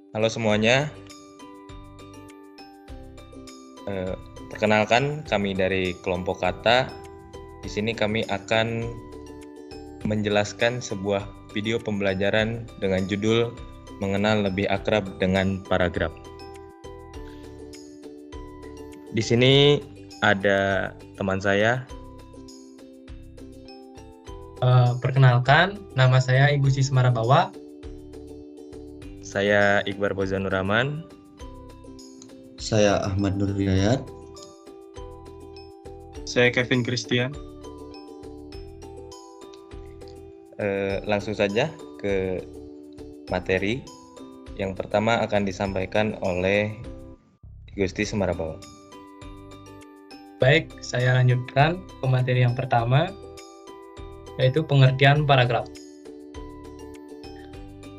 Halo semuanya, perkenalkan kami dari kelompok kata. Di sini kami akan menjelaskan sebuah video pembelajaran dengan judul Mengenal Lebih Akrab dengan Paragraf. Di sini ada teman saya. Perkenalkan, nama saya Igusti Semarabawa. Saya Iqbar Fauzanur Rahman. Saya Ahmad Nur Hidayat. Saya Kevin Christian. Langsung saja ke materi. Yang pertama akan disampaikan oleh Igusti Semarabawa. Baik, saya lanjutkan ke materi yang pertama, yaitu pengertian paragraf.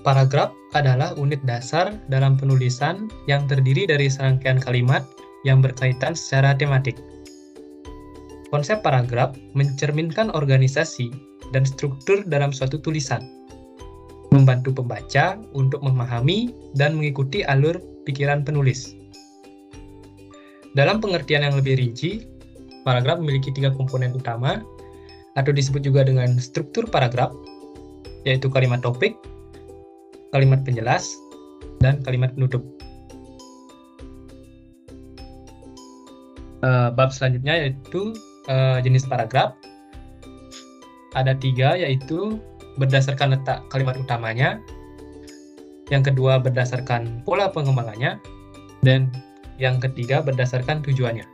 Paragraf adalah unit dasar dalam penulisan yang terdiri dari serangkaian kalimat yang berkaitan secara tematik. Konsep paragraf mencerminkan organisasi dan struktur dalam suatu tulisan, membantu pembaca untuk memahami dan mengikuti alur pikiran penulis. Dalam pengertian yang lebih rinci, paragraf memiliki 3 komponen utama, atau disebut juga dengan struktur paragraf, yaitu kalimat topik, kalimat penjelas, dan kalimat penutup. Bab selanjutnya yaitu jenis paragraf. Ada 3, yaitu berdasarkan letak kalimat utamanya, yang kedua berdasarkan pola pengembangannya, dan yang ketiga berdasarkan tujuannya.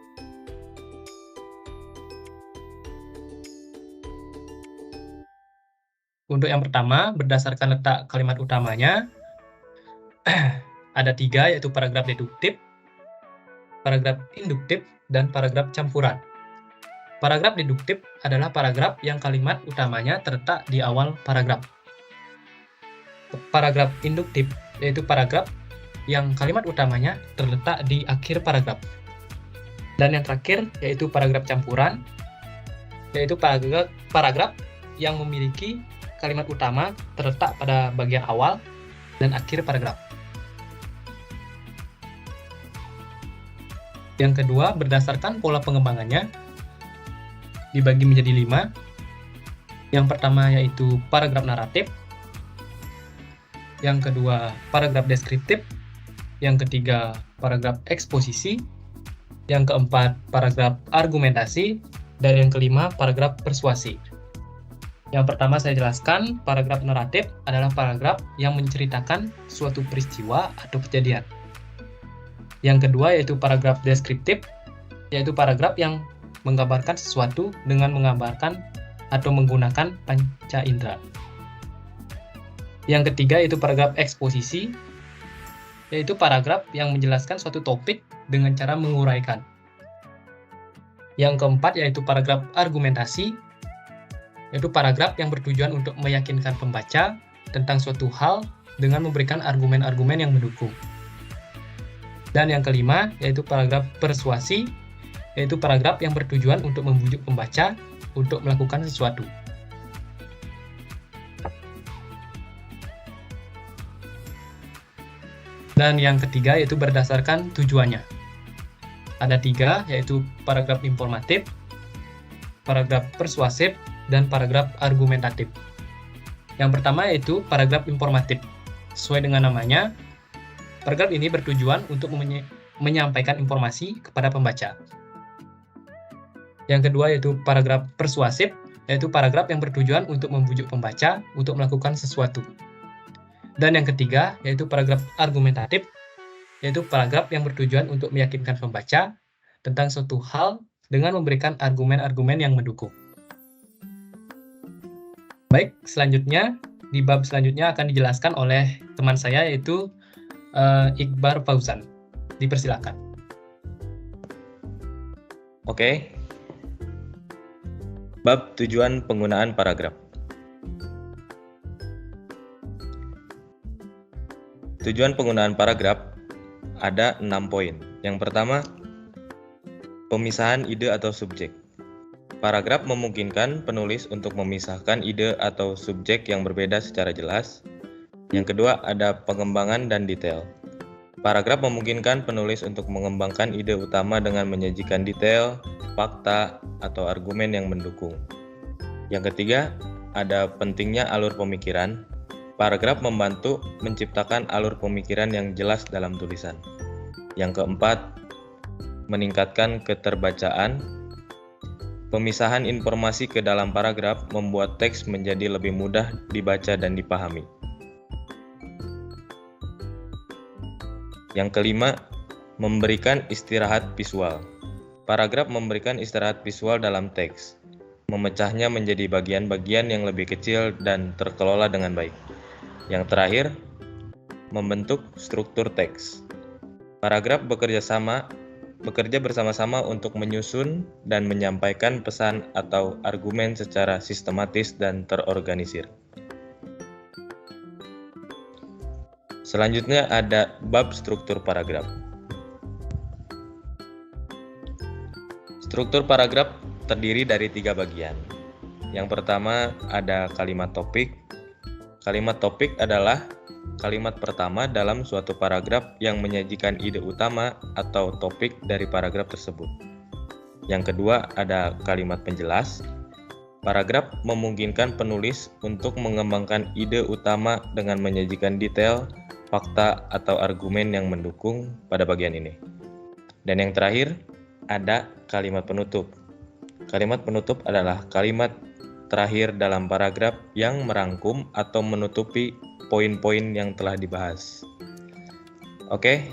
Untuk yang pertama, berdasarkan letak kalimat utamanya, ada 3, yaitu paragraf deduktif, paragraf induktif, dan paragraf campuran. Paragraf deduktif adalah paragraf yang kalimat utamanya terletak di awal paragraf. Paragraf induktif yaitu paragraf yang kalimat utamanya terletak di akhir paragraf. Dan yang terakhir yaitu paragraf campuran, yaitu paragraf yang memiliki kalimat utama terletak pada bagian awal dan akhir paragraf. Yang kedua, berdasarkan pola pengembangannya, dibagi menjadi 5. Yang pertama yaitu paragraf naratif, yang kedua paragraf deskriptif, yang ketiga paragraf eksposisi, yang keempat paragraf argumentasi, dan yang kelima paragraf persuasi. Yang pertama saya jelaskan, paragraf naratif adalah paragraf yang menceritakan suatu peristiwa atau kejadian. Yang kedua yaitu paragraf deskriptif, yaitu paragraf yang menggambarkan sesuatu dengan menggambarkan atau menggunakan panca indera. Yang ketiga yaitu paragraf eksposisi, yaitu paragraf yang menjelaskan suatu topik dengan cara menguraikan. Yang keempat yaitu paragraf argumentasi, yaitu paragraf yang bertujuan untuk meyakinkan pembaca tentang suatu hal dengan memberikan argumen-argumen yang mendukung. Dan yang kelima yaitu paragraf persuasi, yaitu paragraf yang bertujuan untuk membujuk pembaca untuk melakukan sesuatu. Dan yang ketiga yaitu berdasarkan tujuannya. Ada 3, yaitu paragraf informatif, paragraf persuasif, dan paragraf argumentatif. Yang pertama yaitu paragraf informatif. Sesuai dengan namanya, paragraf ini bertujuan untuk menyampaikan informasi kepada pembaca. Yang kedua yaitu paragraf persuasif, yaitu paragraf yang bertujuan untuk membujuk pembaca untuk melakukan sesuatu. Dan yang ketiga yaitu paragraf argumentatif, yaitu paragraf yang bertujuan untuk meyakinkan pembaca tentang suatu hal dengan memberikan argumen-argumen yang mendukung. Baik, selanjutnya di bab selanjutnya akan dijelaskan oleh teman saya yaitu Iqbar Fauzan. Dipersilakan. Oke. Bab tujuan penggunaan paragraf. Tujuan penggunaan paragraf ada 6 poin. Yang pertama, pemisahan ide atau subjek. Paragraf memungkinkan penulis untuk memisahkan ide atau subjek yang berbeda secara jelas. Yang kedua, ada pengembangan dan detail. Paragraf memungkinkan penulis untuk mengembangkan ide utama dengan menyajikan detail, fakta, atau argumen yang mendukung. Yang ketiga, ada pentingnya alur pemikiran. Paragraf membantu menciptakan alur pemikiran yang jelas dalam tulisan. Yang keempat, meningkatkan keterbacaan. Pemisahan informasi ke dalam paragraf membuat teks menjadi lebih mudah dibaca dan dipahami. Yang kelima, memberikan istirahat visual. Paragraf memberikan istirahat visual dalam teks, memecahnya menjadi bagian-bagian yang lebih kecil dan terkelola dengan baik. Yang terakhir, membentuk struktur teks. Paragraf bekerja bersama-sama untuk menyusun dan menyampaikan pesan atau argumen secara sistematis dan terorganisir. Selanjutnya ada bab struktur paragraf. Struktur paragraf terdiri dari 3 bagian. Yang pertama ada kalimat topik. Kalimat topik adalah kalimat pertama dalam suatu paragraf yang menyajikan ide utama atau topik dari paragraf tersebut. Yang kedua ada kalimat penjelas. Paragraf memungkinkan penulis untuk mengembangkan ide utama dengan menyajikan detail, fakta, atau argumen yang mendukung pada bagian ini. Dan yang terakhir ada kalimat penutup. Kalimat penutup adalah kalimat terakhir dalam paragraf yang merangkum atau menutupi poin-poin yang telah dibahas. Oke,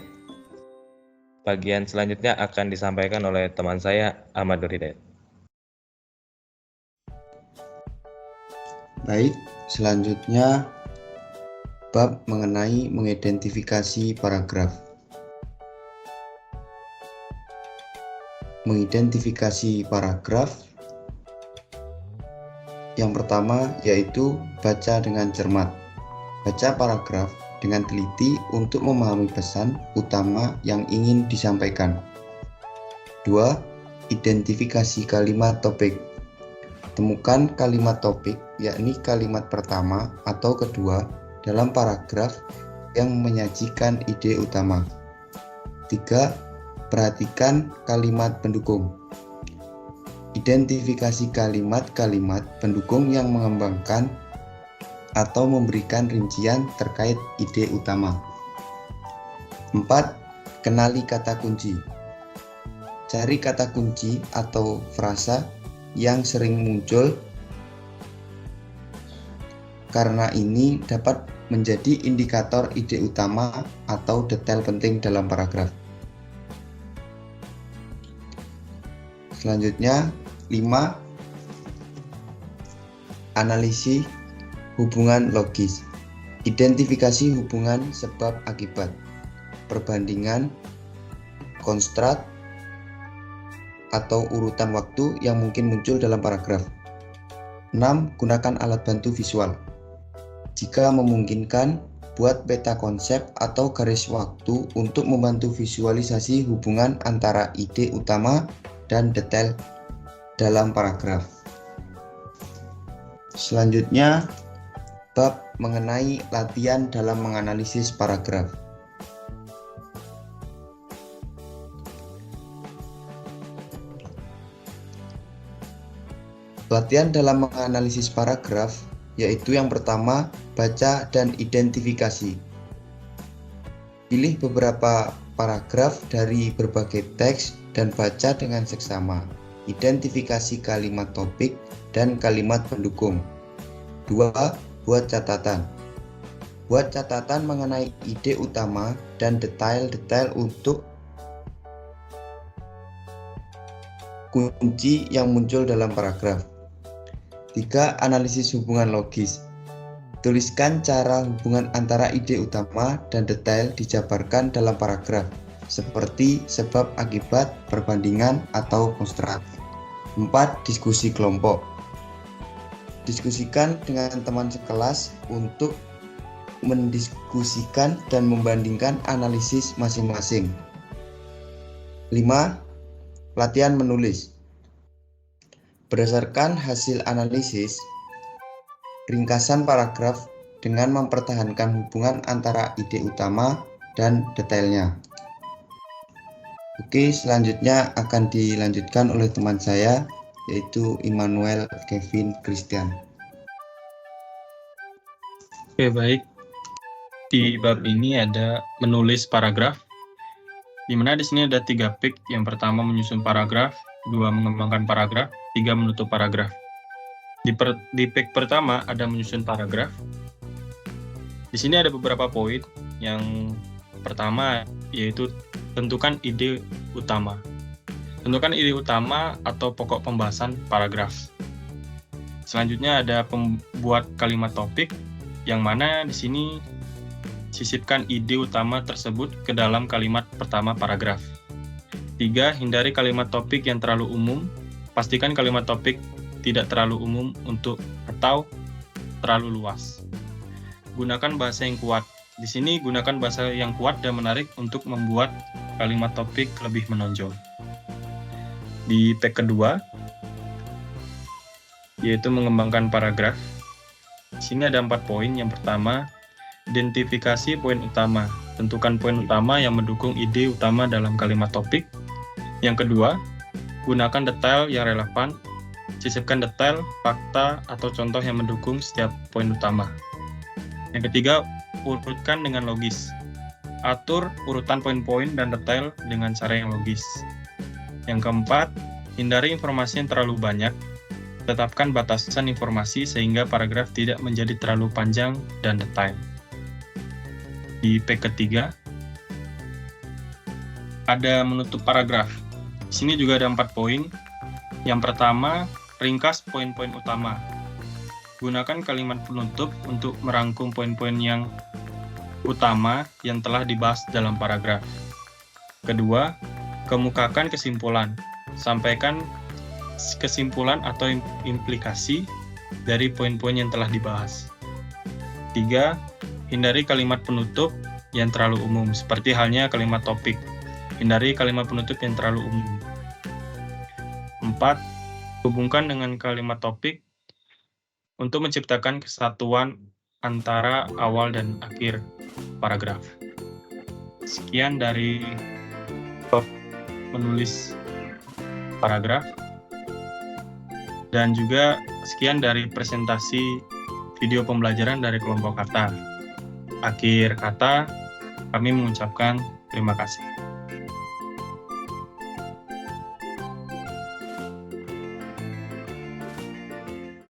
bagian selanjutnya akan disampaikan oleh teman saya, Ahmad Nur Hidayat. Baik, selanjutnya bab mengenai mengidentifikasi paragraf. Mengidentifikasi paragraf yang pertama yaitu baca dengan cermat. Baca paragraf dengan teliti untuk memahami pesan utama yang ingin disampaikan. 2. Identifikasi kalimat topik. Temukan kalimat topik, yakni kalimat pertama atau kedua dalam paragraf yang menyajikan ide utama. 3. Perhatikan kalimat pendukung. Identifikasi kalimat-kalimat pendukung yang mengembangkan atau memberikan rincian terkait ide utama. 4. Kenali kata kunci. Cari kata kunci atau frasa yang sering muncul karena ini dapat menjadi indikator ide utama atau detail penting dalam paragraf. Selanjutnya 5. Analisis hubungan logis. Identifikasi hubungan sebab akibat, perbandingan, konstrat, atau urutan waktu yang mungkin muncul dalam paragraf. 6. Gunakan alat bantu visual. Jika memungkinkan, buat peta konsep atau garis waktu untuk membantu visualisasi hubungan antara ide utama dan detail dalam paragraf. Selanjutnya, bab mengenai latihan dalam menganalisis paragraf. Latihan dalam menganalisis paragraf yaitu yang pertama, baca dan identifikasi. Pilih beberapa paragraf dari berbagai teks dan baca dengan seksama. Identifikasi kalimat topik dan kalimat pendukung. 2. Buat catatan. Buat catatan mengenai ide utama dan detail-detail untuk kunci yang muncul dalam paragraf. 3. Analisis hubungan logis. Tuliskan cara hubungan antara ide utama dan detail dijabarkan dalam paragraf, seperti sebab akibat, perbandingan, atau konstrat. 4. Diskusi kelompok. Diskusikan dengan teman sekelas untuk mendiskusikan dan membandingkan analisis masing-masing. 5. Latihan menulis. Berdasarkan hasil analisis, ringkasan paragraf dengan mempertahankan hubungan antara ide utama dan detailnya. Oke, selanjutnya akan dilanjutkan oleh teman saya, yaitu Immanuel Kevin Christian. Oke, baik. Di bab ini ada menulis paragraf, di mana di sini ada 3 peak. Yang pertama menyusun paragraf, 2 mengembangkan paragraf, 3 menutup paragraf. Di peak pertama ada menyusun paragraf. Di sini ada beberapa poin. Yang pertama yaitu tentukan ide utama. Tentukan ide utama atau pokok pembahasan paragraf. Selanjutnya ada pembuat kalimat topik, yang mana di sini sisipkan ide utama tersebut ke dalam kalimat pertama paragraf. 3. Hindari kalimat topik yang terlalu umum. Pastikan kalimat topik tidak terlalu umum atau terlalu luas. Gunakan bahasa yang kuat. Di sini gunakan bahasa yang kuat dan menarik untuk membuat kalimat topik lebih menonjol. Di tag kedua, yaitu mengembangkan paragraf. Di sini ada 4 poin. Yang pertama, identifikasi poin utama. Tentukan poin utama yang mendukung ide utama dalam kalimat topik. Yang kedua, gunakan detail yang relevan. Sisipkan detail, fakta, atau contoh yang mendukung setiap poin utama. Yang ketiga, urutkan dengan logis. Atur urutan poin-poin dan detail dengan cara yang logis. Yang keempat, hindari informasi yang terlalu banyak. Tetapkan batasan informasi sehingga paragraf tidak menjadi terlalu panjang dan detail. Di peak ketiga, ada menutup paragraf. Di sini juga ada 4 poin. Yang pertama, ringkas poin-poin utama. Gunakan kalimat penutup untuk merangkum poin-poin yang utama yang telah dibahas dalam paragraf. Kedua, kemukakan kesimpulan. Sampaikan kesimpulan atau implikasi dari poin-poin yang telah dibahas. 3. Hindari kalimat penutup yang terlalu umum, seperti halnya kalimat topik. Hindari kalimat penutup yang terlalu umum. 4. Hubungkan dengan kalimat topik untuk menciptakan kesatuan antara awal dan akhir paragraf. Sekian dari bab menulis paragraf, dan juga sekian dari presentasi video pembelajaran dari kelompok kata. Akhir kata, kami mengucapkan terima kasih.